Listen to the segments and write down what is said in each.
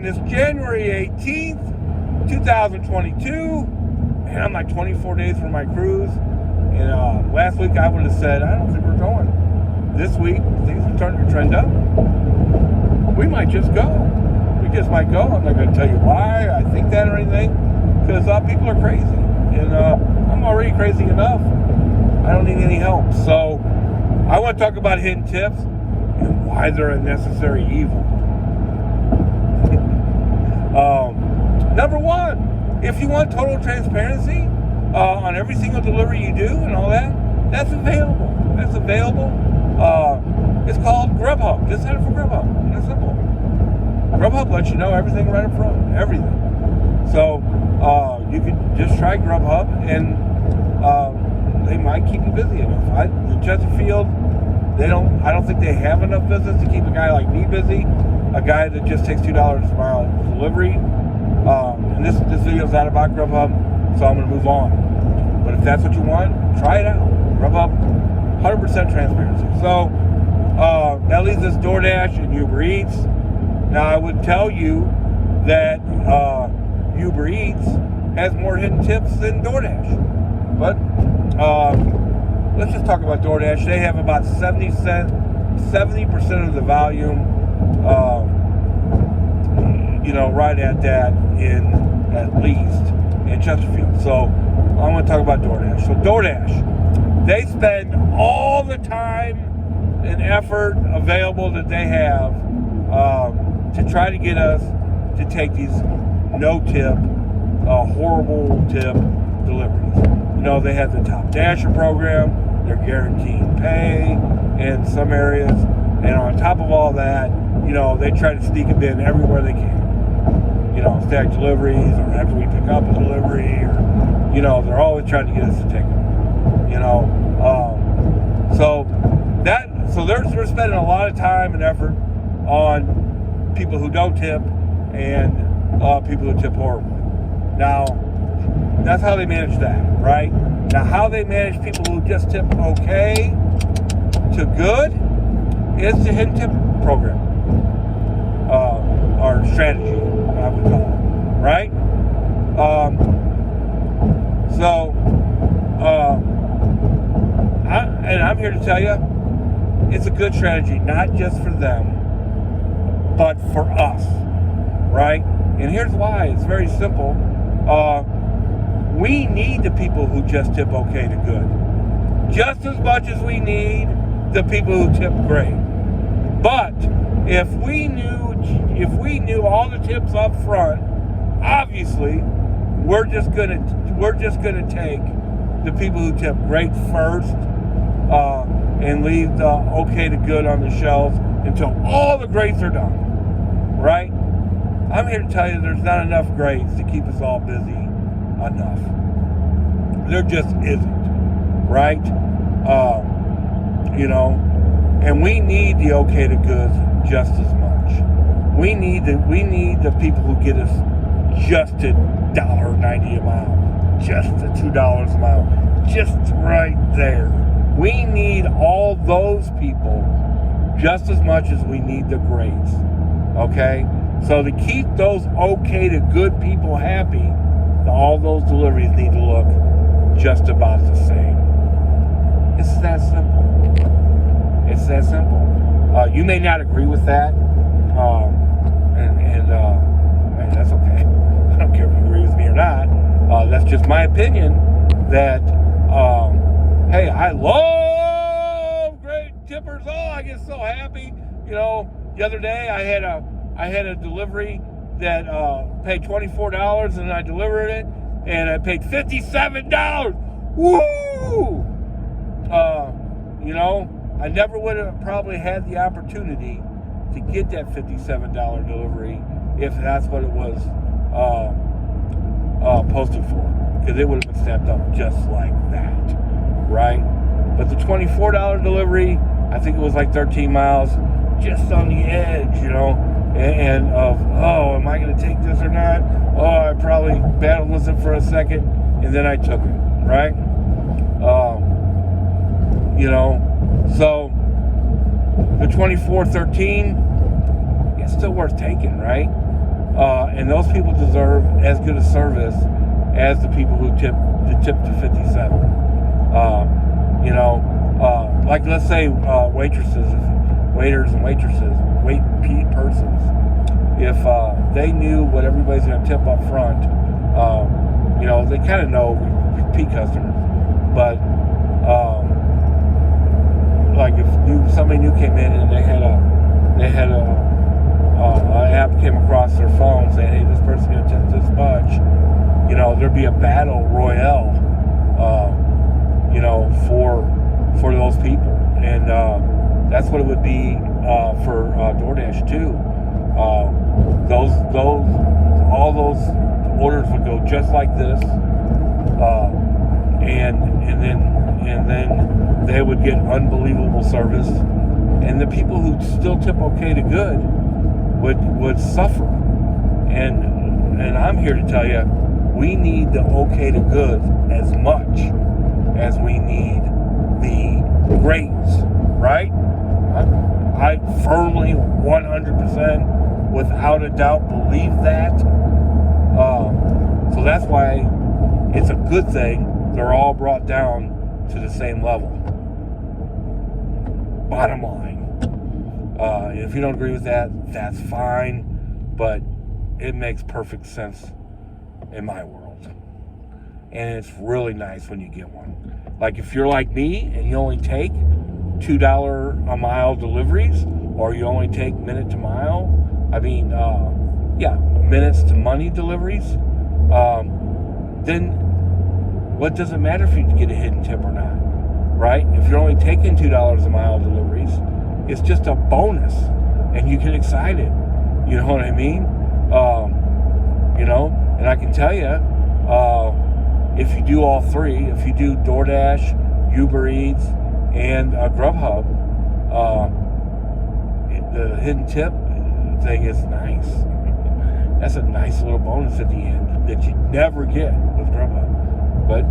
and it's January 18th, 2022, and I'm like 24 days from my cruise. And last week I would have said, I don't think we're going. This week, things are starting to trend up. We might just go. We just might go. I'm not going to tell you why I think that or anything, because people are crazy. And I'm already crazy enough. I don't need any help. So I want to talk about hidden tips and why they're a necessary evil. Number one, if you want total transparency on every single delivery you do and all that, that's available. That's available. It's called Grubhub. Just sign up for Grubhub. It's simple. Grubhub lets you know everything right up front. Everything. So you can just try Grubhub, and they might keep you busy enough. In Chesterfield, I don't think they have enough business to keep a guy like me busy. A guy that just takes $2 a mile delivery. And this video is not about Grubhub, so I'm going to move on. But if that's what you want, try it out. Grubhub, 100% transparency. So that leaves us Doordash and Uber Eats. Now I would tell you that Uber Eats has more hidden tips than Doordash. But let's just talk about Doordash. They have about 70% of the volume. Right at that at least in Chesterfield. So I'm going to talk about Doordash. So Doordash, they spend all the time and effort available that they have to try to get us to take these no-tip, horrible tip deliveries. They have the Top Dasher program. They're guaranteeing pay in some areas. And on top of all that, they try to sneak them in everywhere they can. Stack deliveries, or after we pick up a delivery, or, they're always trying to get us to take them. So they're spending a lot of time and effort on people who don't tip and people who tip horribly. Now, that's how they manage that, right? Now, how they manage people who just tip okay to good is the hidden tip program, or strategy, I would call it, right? I'm here to tell you, it's a good strategy, not just for them, but for us, right? And here's why. It's very simple. We need the people who just tip okay to good, just as much as we need the people who tip great. But if we knew all the tips up front, obviously we're just gonna take the people who tip great first, and leave the okay to good on the shelves until all the greats are done, right? I'm here to tell you there's not enough greats to keep us all busy enough. There just isn't, right? And we need the okay to goods just as much. We need the people who get us just at $1.90 a mile, just at $2 a mile, just right there. We need all those people just as much as we need the greats. Okay? So to keep those okay to good people happy, all those deliveries need to look just about the same. It's that simple. It's that simple. You may not agree with that, and that's okay. I don't care if you agree with me or not. That's just my opinion. That hey, I love great tippers. Oh, I get so happy. The other day I had a delivery that paid $24, and I delivered it, and I paid $57. Woo! I never would have probably had the opportunity to get that $57 delivery if that's what it was posted for, because it would have been stamped up just like that, right? But the $24 delivery, I think it was like 13 miles, just on the edge, and of, am I going to take this or not? I probably battled with it for a second, and then I took it, right? So the 24.13, it's still worth taking, right? And those people deserve as good a service as the people who tip to 57. Like let's say waiters and waitresses, persons. If they knew what everybody's going to tip up front, they kind of know repeat customers. But like if somebody new came in and they had an app came across their phone saying, hey, this person's going to tip this much, there'd be a battle royale, for those people. And that's what it would be for DoorDash too. All those orders would go just like this, and then they would get unbelievable service, and the people who still tip okay to good would suffer. And I'm here to tell you, we need the okay to good as much as we need the greats, right? I firmly 100% without a doubt believe that. So that's why it's a good thing they're all brought down to the same level. Bottom line. If you don't agree with that, that's fine, but it makes perfect sense in my world. And it's really nice when you get one. Like if you're like me and you only take $2 a mile deliveries, or you only take minute to mile, minutes to money deliveries, then what does it matter if you get a hidden tip or not, right? If you're only taking $2 a mile deliveries, it's just a bonus and you get excited. You know what I mean? And I can tell you, if you do all three, if you do DoorDash, Uber Eats, and Grubhub, the hidden tip thing is nice. That's a nice little bonus at the end that you never get with Grubhub. But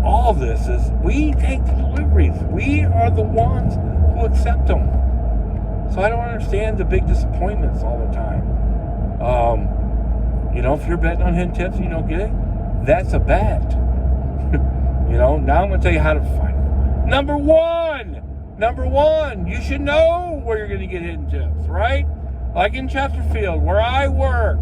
all this is, we take the deliveries. We are the ones who accept them. So I don't understand the big disappointments all the time. If you're betting on hidden tips and you don't get it, that's a bet. Now I'm going to tell you how to find it. Number one, you should know where you're going to get hidden tips, right? Like in Chesterfield, where I work,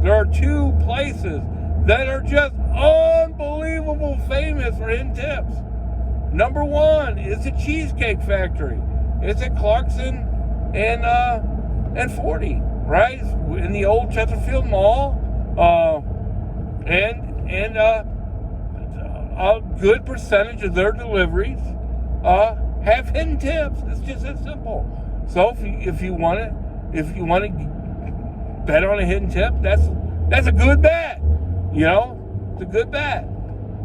there are two places that are just unbelievable famous for hidden tips. Number one is the Cheesecake Factory. It's at Clarkson and 40, right? In the old Chesterfield Mall. And a good percentage of their deliveries have hidden tips. It's just that simple. So if you want to bet on a hidden tip, that's a good bet. It's a good bet.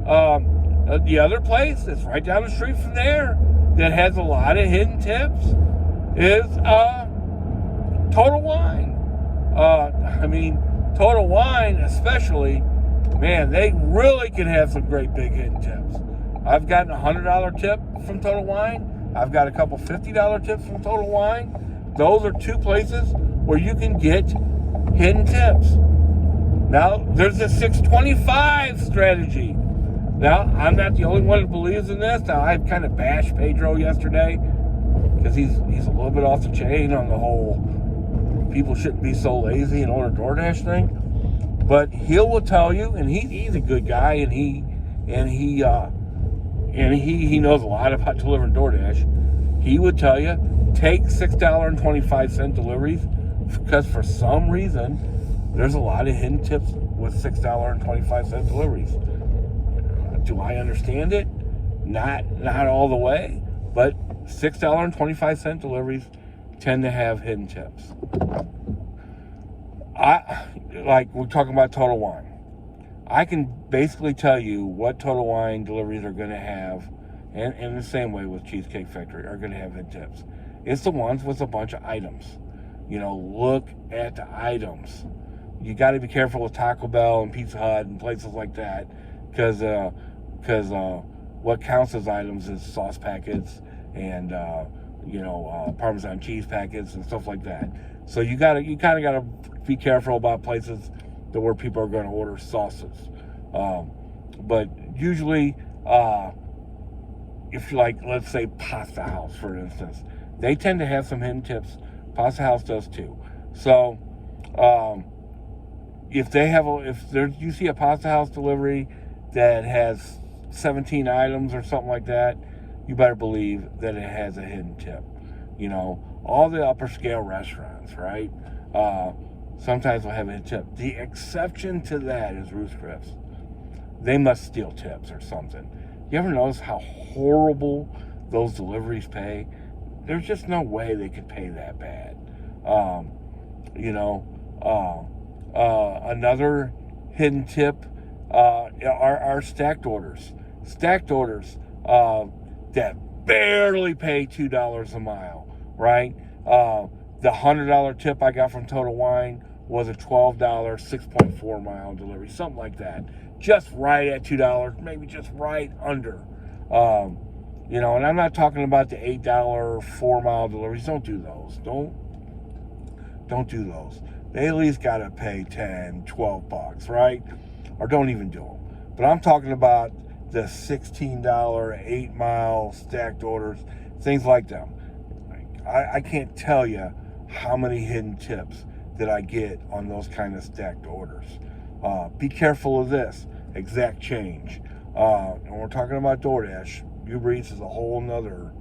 The other place that's right down the street from there that has a lot of hidden tips is Total Wine. Total Wine especially, man, they really can have some great big hidden tips. I've gotten a $100 tip from Total Wine. I've got a couple $50 tips from Total Wine. Those are two places where you can get hidden tips. Now, there's a 625 strategy. Now, I'm not the only one who believes in this. Now, I kind of bashed Pedro yesterday because he's a little bit off the chain on the whole people shouldn't be so lazy and order DoorDash thing. But he will tell you, and he's a good guy, and he knows a lot about delivering DoorDash. He would tell you, take $6.25 deliveries, because for some reason there's a lot of hidden tips with $6.25 deliveries. Do I understand it? Not all the way, but $6.25 deliveries tend to have hidden tips. We're talking about Total Wine. I can basically tell you what Total Wine deliveries are going to have, and in the same way with Cheesecake Factory, are going to have hidden tips. It's the ones with a bunch of items. Look at the items. You got to be careful with Taco Bell and Pizza Hut and places like that, because what counts as items is sauce packets and Parmesan cheese packets and stuff like that. So you kind of gotta be careful about places where people are going to order sauces. But usually, if you like, let's say Pasta House, for instance, they tend to have some hidden tips. Pasta House does too. So, if you see a Pasta House delivery that has 17 items or something like that, you better believe that it has a hidden tip. You know, all the upper scale restaurants, right? Sometimes will have a hidden tip. The exception to that is Ruth's Chris. They must steal tips or something. You ever notice how horrible those deliveries pay? There's just no way they could pay that bad. Another hidden tip are stacked orders. Stacked orders that barely pay $2 a mile, right? The $100 tip I got from Total Wine was a $12 6.4 mile delivery, something like that. Just right at $2, maybe just right under. And I'm not talking about the $8 4-mile deliveries. Don't do those. Don't do those. They at least got to pay $10, $12, right? Or don't even do them. But I'm talking about the $16 8-mile stacked orders, things like them. I can't tell you how many hidden tips that I get on those kind of stacked orders. Be careful of this exact change. And we're talking about Doordash. Uber Eats is a whole nother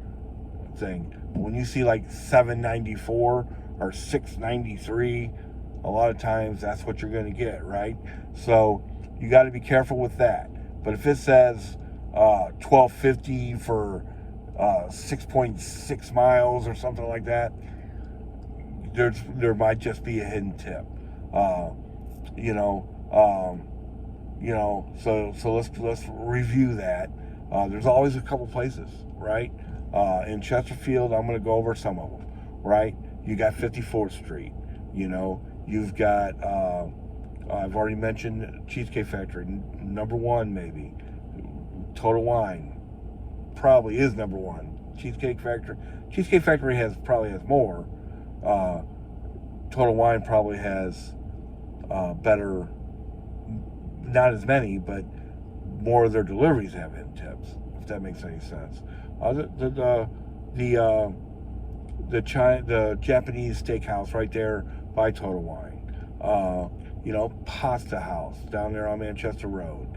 thing. When you see like $7.94 or $6.93, a lot of times that's what you're going to get, right? So you got to be careful with that. But if it says $12.50 for 6.6 miles or something like that, there might just be a hidden tip. So let's review that. There's always a couple places, right? In Chesterfield, I'm going to go over some of them, right? You got 54th Street. You've got, I've already mentioned Cheesecake Factory, number one maybe. Total Wine probably is number one. Cheesecake Factory probably has more. Total Wine probably has better, not as many, but more of their deliveries have hidden tips, if that makes any sense. The Japanese steakhouse right there by Total Wine. Pasta House down there on Manchester Road.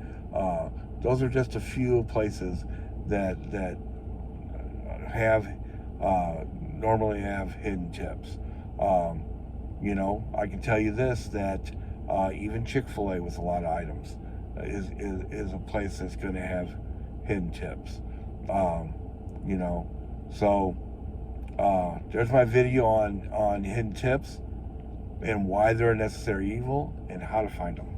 Those are just a few places that have normally have hidden tips. I can tell you this, that even Chick-fil-A with a lot of items is a place that's going to have hidden tips. There's my video on hidden tips and why they're a necessary evil and how to find them.